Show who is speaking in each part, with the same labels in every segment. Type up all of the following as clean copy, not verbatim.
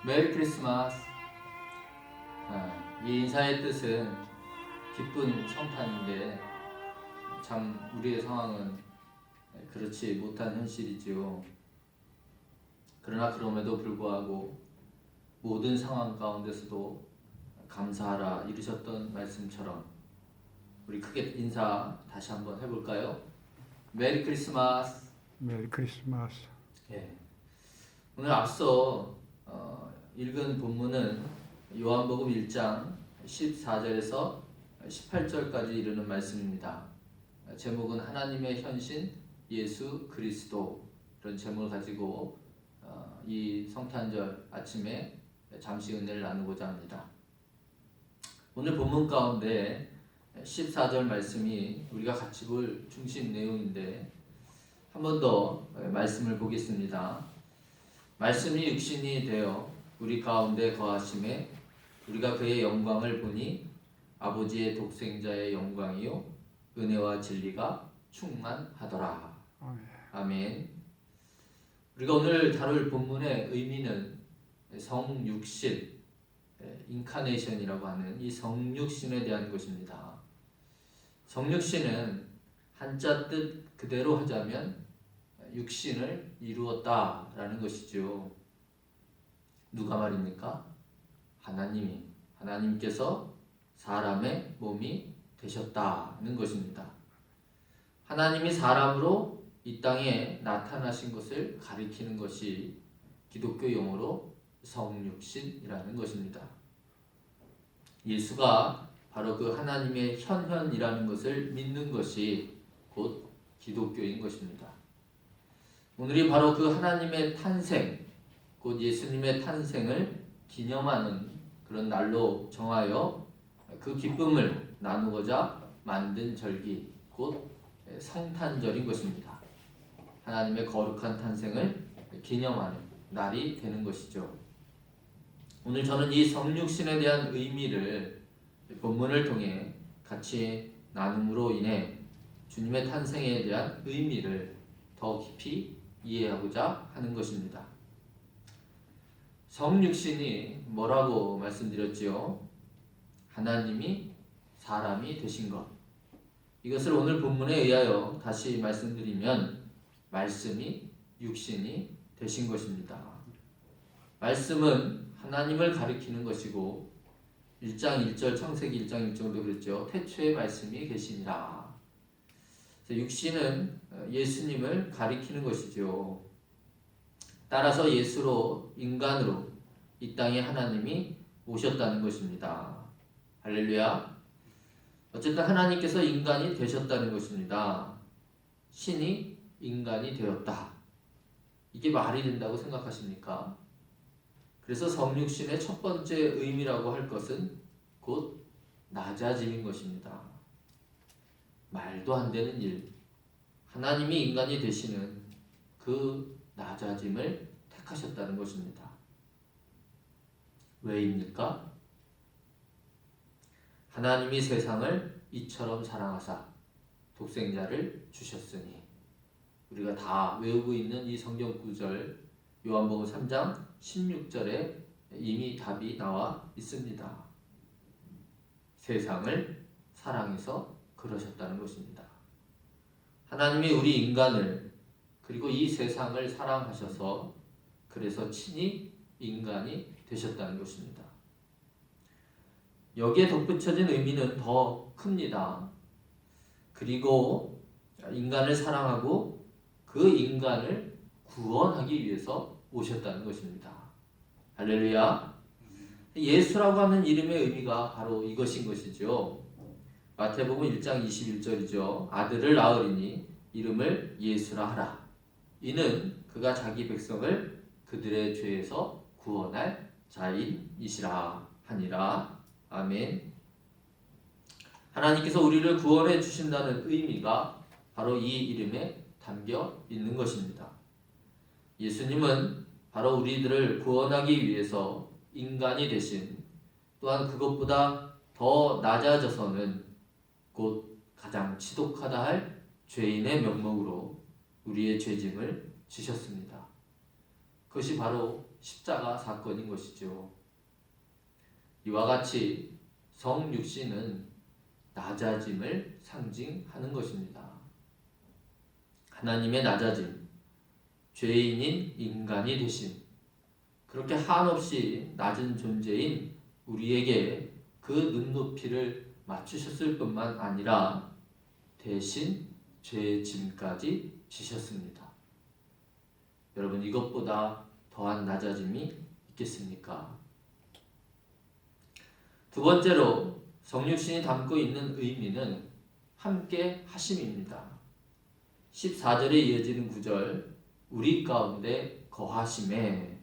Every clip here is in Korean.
Speaker 1: 메리 크리스마스. 이 인사의 뜻은 기쁜 성탄인데 참 우리의 상황은 그렇지 못한 현실이지요. 그러나 그럼에도 불구하고 모든 상황 가운데서도 감사하라 이르셨던 말씀처럼 우리 크게 인사 다시 한번 해볼까요? 메리 크리스마스.
Speaker 2: 메리 크리스마스.
Speaker 1: 예. 오늘 앞서 읽은 본문은 요한복음 1장 14절에서 18절까지 이르는 말씀입니다. 제목은 하나님의 현신 예수 그리스도, 이런 제목을 가지고 이 성탄절 아침에 잠시 은혜를 나누고자 합니다. 오늘 본문 가운데 14절 말씀이 우리가 같이 볼 중심 내용인데 한 번 더 말씀을 보겠습니다. 말씀이 육신이 되어 우리 가운데 거하심에 우리가 그의 영광을 보니 아버지의 독생자의 영광이요 은혜와 진리가 충만하더라. 아멘. 우리가 오늘 다룰 본문의 의미는 성육신, 인카네이션이라고 하는 이 성육신에 대한 것입니다. 성육신은 한자 뜻 그대로 하자면 육신을 이루었다라는 것이죠. 누가 말입니까? 하나님께서 사람의 몸이 되셨다는 것입니다. 하나님이 사람으로 이 땅에 나타나신 것을 가리키는 것이 기독교 용어로 성육신이라는 것입니다. 예수가 바로 그 하나님의 현현이라는 것을 믿는 것이 곧 기독교인 것입니다. 오늘이 바로 그 하나님의 탄생, 곧 예수님의 탄생을 기념하는 그런 날로 정하여 그 기쁨을 나누고자 만든 절기, 곧 성탄절인 것입니다. 하나님의 거룩한 탄생을 기념하는 날이 되는 것이죠. 오늘 저는 이 성육신에 대한 의미를 본문을 통해 같이 나눔으로 인해 주님의 탄생에 대한 의미를 더 깊이 이해하고자 하는 것입니다. 성육신이 뭐라고 말씀드렸지요? 하나님이 사람이 되신 것. 이것을 오늘 본문에 의하여 다시 말씀드리면 말씀이 육신이 되신 것입니다. 말씀은 하나님을 가리키는 것이고 1장 1절 창세기 1장 1절도 그랬죠. 태초에 말씀이 계시니라. 육신은 예수님을 가리키는 것이죠. 따라서 예수로 인간으로 이 땅에 하나님이 오셨다는 것입니다. 할렐루야. 어쨌든 하나님께서 인간이 되셨다는 것입니다. 신이 인간이 되었다. 이게 말이 된다고 생각하십니까? 그래서 성육신의 첫 번째 의미라고 할 것은 곧 낮아짐인 것입니다. 말도 안 되는 일, 하나님이 인간이 되시는 그 낮아짐을 택하셨다는 것입니다. 왜입니까? 하나님이 세상을 이처럼 사랑하사 독생자를 주셨으니. 우리가 다 외우고 있는 이 성경 구절 요한복음 3장 16절에 이미 답이 나와 있습니다. 세상을 사랑해서 그러셨다는 것입니다. 하나님이 우리 인간을 그리고 이 세상을 사랑하셔서 그래서 친히 인간이 되셨다는 것입니다. 여기에 덧붙여진 의미는 더 큽니다. 그리고 인간을 사랑하고 그 인간을 구원하기 위해서 오셨다는 것입니다. 할렐루야. 예수라고 하는 이름의 의미가 바로 이것인 것이죠. 마태복음 1장 21절이죠. 아들을 낳으리니 이름을 예수라 하라. 이는 그가 자기 백성을 그들의 죄에서 구원할 자인이시라 하니라. 아멘. 하나님께서 우리를 구원해 주신다는 의미가 바로 이 이름에 담겨 있는 것입니다. 예수님은 바로 우리들을 구원하기 위해서 인간이 되신, 또한 그것보다 더 낮아져서는 곧 가장 지독하다 할 죄인의 명목으로 우리의 죄짐을 지셨습니다. 그것이 바로 십자가 사건인 것이죠. 이와 같이 성육신은 낮아짐을 상징하는 것입니다. 하나님의 낮아짐, 죄인인 인간이 되심, 그렇게 한없이 낮은 존재인 우리에게 그 눈높이를 맞추셨을 뿐만 아니라 대신 죄의 짐까지 지셨습니다. 여러분, 이것보다 더한 낮아짐이 있겠습니까? 두 번째로 성육신이 담고 있는 의미는 함께 하심입니다. 14절에 이어지는 구절, 우리 가운데 거하심에,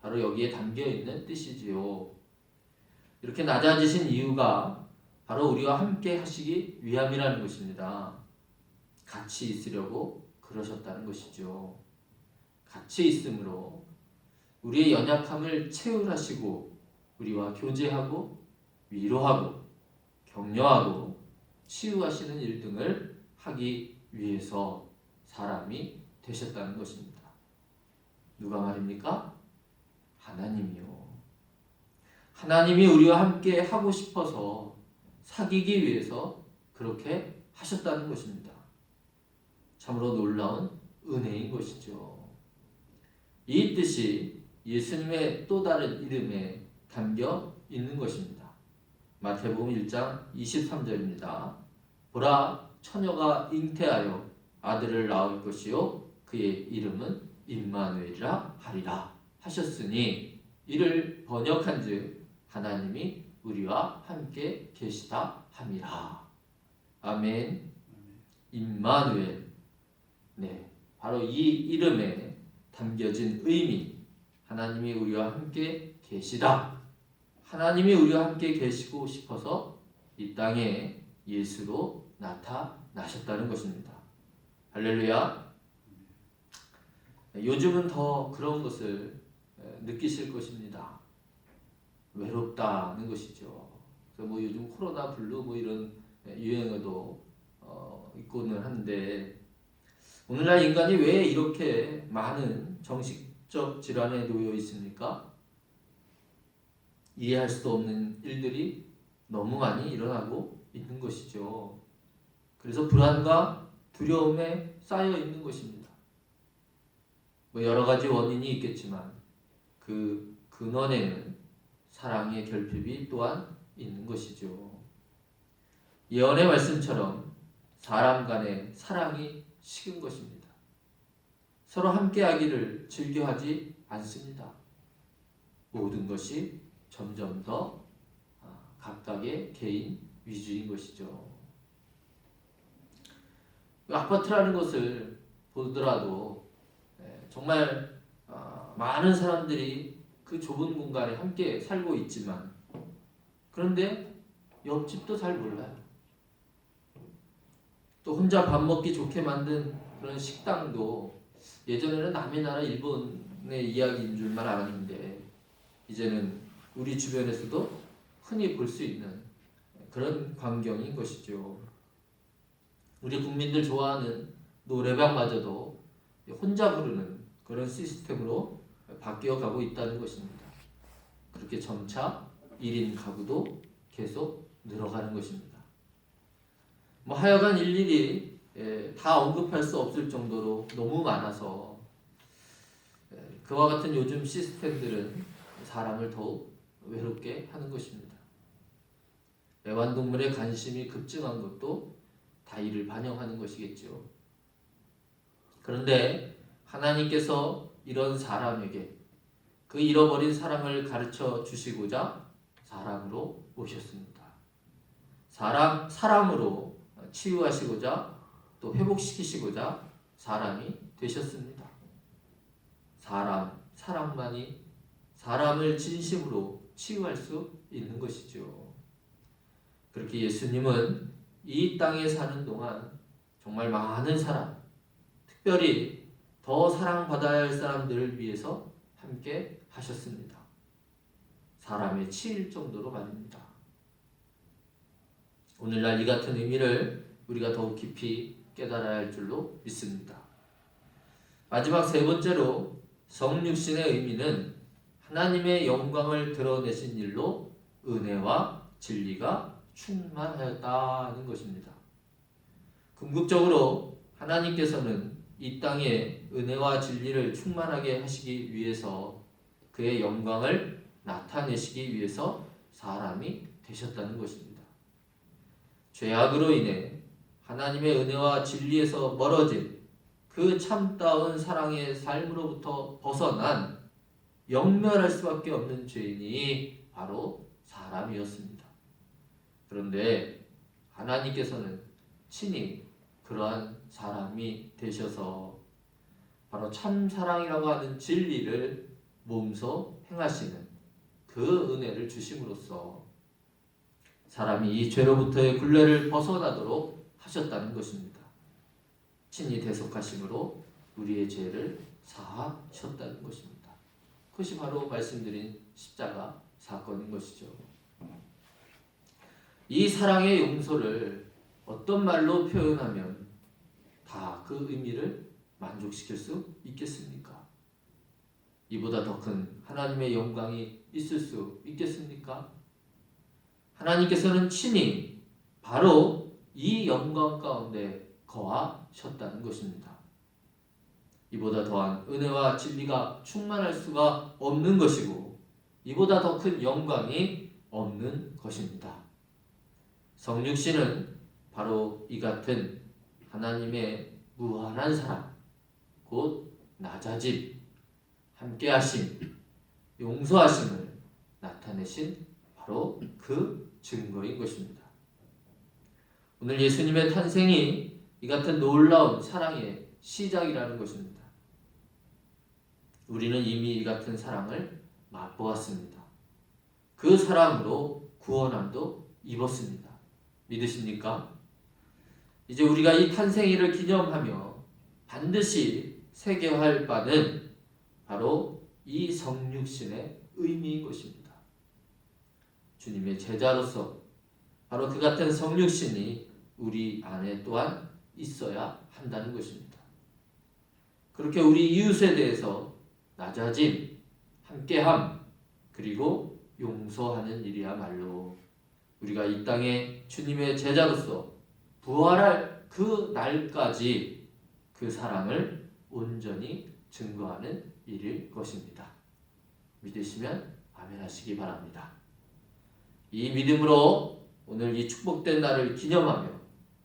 Speaker 1: 바로 여기에 담겨있는 뜻이지요. 이렇게 낮아지신 이유가 바로 우리와 함께 하시기 위함이라는 것입니다. 같이 있으려고 그러셨다는 것이죠. 같이 있으므로 우리의 연약함을 채울하시고 우리와 교제하고 위로하고 격려하고 치유하시는 일 등을 하기 위해서 사람이 되셨다는 것입니다. 누가 말입니까? 하나님이요. 하나님이 우리와 함께 하고 싶어서 사귀기 위해서 그렇게 하셨다는 것입니다. 참으로 놀라운 은혜인 것이죠. 이 뜻이 예수님의 또 다른 이름에 담겨 있는 것입니다. 마태복음 1장 23절입니다. 보라, 처녀가 잉태하여 아들을 낳을 것이요 그의 이름은 임마누엘이라 하리라 하셨으니, 이를 번역한즉 하나님이 우리와 함께 계시다 함이라. 아멘. 임마누엘, 네, 바로 이 이름에 담겨진 의미, 하나님이 우리와 함께 계시다. 하나님이 우리와 함께 계시고 싶어서 이 땅에 예수로 나타나셨다는 것입니다. 할렐루야. 요즘은 더 그런 것을 느끼실 것입니다. 외롭다는 것이죠. 그래서 뭐 요즘 코로나 블루 뭐 이런 유행어도 있고는 한데, 오늘날 인간이 왜 이렇게 많은 정신적 질환에 놓여 있습니까? 이해할 수도 없는 일들이 너무 많이 일어나고 있는 것이죠. 그래서 불안과 두려움에 쌓여 있는 것입니다. 뭐 여러 가지 원인이 있겠지만 그 근원에는 사랑의 결핍이 또한 있는 것이죠. 예언의 말씀처럼 사람 간의 사랑이 식은 것입니다. 서로 함께하기를 즐겨하지 않습니다. 모든 것이 점점 더 각각의 개인 위주인 것이죠. 아파트라는 것을 보더라도 정말 많은 사람들이 그 좁은 공간에 함께 살고 있지만, 그런데 옆집도 잘 몰라요. 또 혼자 밥 먹기 좋게 만든 그런 식당도 예전에는 남의 나라 일본의 이야기인 줄만 알았는데, 이제는 우리 주변에서도 흔히 볼 수 있는 그런 광경인 것이죠. 우리 국민들 좋아하는 노래방마저도 혼자 부르는 그런 시스템으로 바뀌어가고 있다는 것입니다. 그렇게 점차 1인 가구도 계속 늘어가는 것입니다. 뭐 하여간 일일이 다 언급할 수 없을 정도로 너무 많아서 그와 같은 요즘 시스템들은 사람을 더욱 외롭게 하는 것입니다. 애완동물에 관심이 급증한 것도 다 이를 반영하는 것이겠죠. 그런데 하나님께서 이런 사람에게 그 잃어버린 사랑을 가르쳐 주시고자 사람으로 오셨습니다. 사람으로 치유하시고자 또 회복시키시고자 사람이 되셨습니다. 사람만이 사람을 진심으로 치유할 수 있는 것이죠. 그렇게 예수님은 이 땅에 사는 동안 정말 많은 사람, 특별히 더 사랑받아야 할 사람들을 위해서 함께 하셨습니다. 사람에 치일 정도로 말입니다. 오늘날 이 같은 의미를 우리가 더욱 깊이 깨달아야 할 줄로 믿습니다. 마지막 세 번째로 성육신의 의미는 하나님의 영광을 드러내신 일로 은혜와 진리가 충만하였다는 것입니다. 궁극적으로 하나님께서는 이 땅에 은혜와 진리를 충만하게 하시기 위해서 그의 영광을 나타내시기 위해서 사람이 되셨다는 것입니다. 죄악으로 인해 하나님의 은혜와 진리에서 멀어진 그 참다운 사랑의 삶으로부터 벗어난 영멸할 수밖에 없는 죄인이 바로 사람이었습니다. 그런데 하나님께서는 친히 그러한 사람이 되셔서 바로 참사랑이라고 하는 진리를 몸소 행하시는 그 은혜를 주심으로써 사람이 이 죄로부터의 굴레를 벗어나도록 하셨다는 것입니다. 친히 대속하심으로 우리의 죄를 사하셨다는 것입니다. 그것이 바로 말씀드린 십자가 사건인 것이죠. 이 사랑의 용서를 어떤 말로 표현하면 다 그 의미를 만족시킬 수 있겠습니까? 이보다 더 큰 하나님의 영광이 있을 수 있겠습니까? 하나님께서는 친히 바로 이 영광 가운데 거하셨다는 것입니다. 이보다 더한 은혜와 진리가 충만할 수가 없는 것이고 이보다 더 큰 영광이 없는 것입니다. 성육신은 바로 이 같은 하나님의 무한한 사랑, 곧 낮아짐, 함께하심, 용서하심을 나타내신 바로 그 증거인 것입니다. 오늘 예수님의 탄생이 이 같은 놀라운 사랑의 시작이라는 것입니다. 우리는 이미 이 같은 사랑을 맛보았습니다. 그 사랑으로 구원함도 입었습니다. 믿으십니까? 이제 우리가 이 탄생일을 기념하며 반드시 새겨할 바는 바로 이 성육신의 의미인 것입니다. 주님의 제자로서 바로 그 같은 성육신이 우리 안에 또한 있어야 한다는 것입니다. 그렇게 우리 이웃에 대해서 낮아짐, 함께함, 그리고 용서하는 일이야말로 우리가 이 땅에 주님의 제자로서 부활할 그 날까지 그 사랑을 온전히 증거하는 일일 것입니다. 믿으시면 아멘 하시기 바랍니다. 이 믿음으로 오늘 이 축복된 날을 기념하며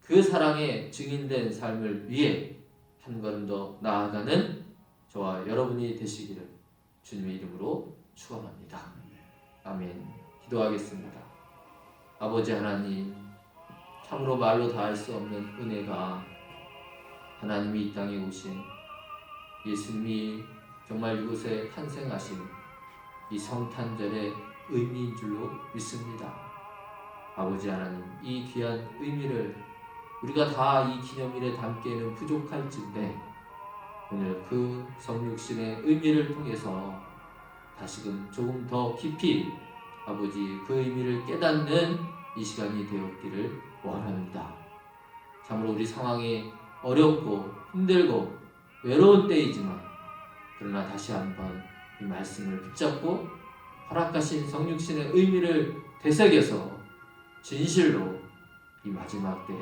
Speaker 1: 그 사랑의 증인된 삶을 위해 한 걸음 더 나아가는 저와 여러분이 되시기를 주님의 이름으로 축원합니다. 아멘. 기도하겠습니다. 아버지 하나님, 참으로 말로 다할 수 없는 은혜가 하나님이 이 땅에 오신 예수님이 정말 이곳에 탄생하신 이 성탄절의 의미인 줄로 믿습니다. 아버지 하나님, 이 귀한 의미를 우리가 다 이 기념일에 담기에는 부족할진데 오늘 그 성육신의 의미를 통해서 다시금 조금 더 깊이 아버지 그 의미를 깨닫는 이 시간이 되었기를 원합니다. 참으로 우리 상황이 어렵고 힘들고 외로운 때이지만 그러나 다시 한번 이 말씀을 붙잡고 허락하신 성육신의 의미를 되새겨서 진실로 이 마지막 때에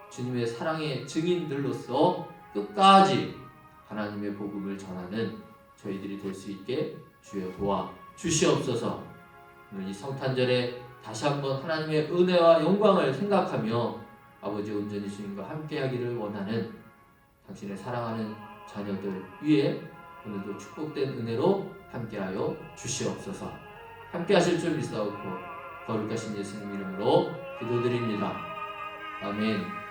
Speaker 1: 주님의 사랑의 증인들로서 끝까지 하나님의 복음을 전하는 저희들이 될 수 있게 주여 도와 주시옵소서. 오늘 이 성탄절에 다시 한번 하나님의 은혜와 영광을 생각하며 아버지 온전히 주님과 함께하기를 원하는 당신의 사랑하는 자녀들 위에 오늘도 축복된 은혜로 함께하여 주시옵소서. 함께하실 줄 믿사옵고 거룩하신 예수님 이름으로 기도드립니다. 아멘.